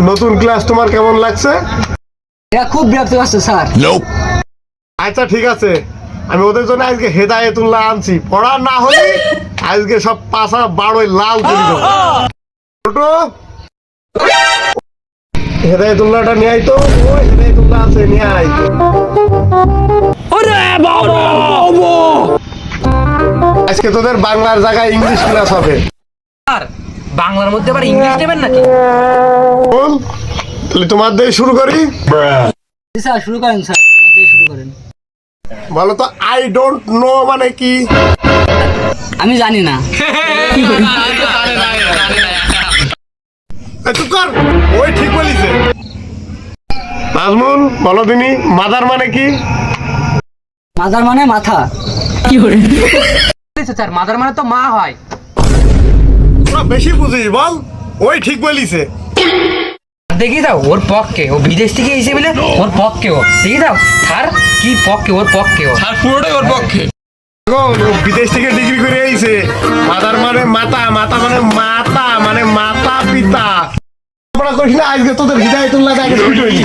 নতুন ক্লাস তোমার কেমন লাগছে? এটা খুব বিরক্ত করছে স্যার। আচ্ছা ঠিক আছে, আমি ওদের জন্য আজকে হেদায়েতুল্লাহ আনছি, পড়া না হলে আজকে সব পাশা বাড়োয় লাল করে দেবো। ছোট হেদায়েতুল্লাহটা নিয়ে আই তো, ওই হেদায়েতুল্লাহ আছে, নিয়ে আই। আজকে তোদের বাংলার জায়গায় ইংলিশ ক্লাস হবে। আর বাংলার মধ্যে আবার ইংলিশ নেবেন নাকি? বল, তাহলে তোমার দিয়ে শুরু করি। স্যার শুরু করেন, স্যার আমার দিয়ে শুরু করেন। বলো তো আই ডোন্ট নো মানে কি? আমি জানি না। চুপ কর, ওই ঠিক বলিছে। নাজমুল বলো দিনি মাদার মানে কি? মাদার মানে মাথা। স্যার মাদার মানে তো মা হয়। তোরা বেশি বুঝিস, বল ওই ঠিক বলিছে। দেখি দাও ওর পক্ষে, ও বিদেশ থেকে এসে বলে ওর পক্ষে, ও দেখি দাও স্যার কি পক্ষে, ওর পক্ষে, ও স্যার পুরোটাই ওর পক্ষে। ও বিদেশ থেকে ডিগ্রি করে আইছে। মাদার মানে মাতা, মাতা মানে মাতা মানে মাতা পিতা। পড়া করিস না, আজকে তোদের হিদায়াতুল্লাহ আগে শুরু করি।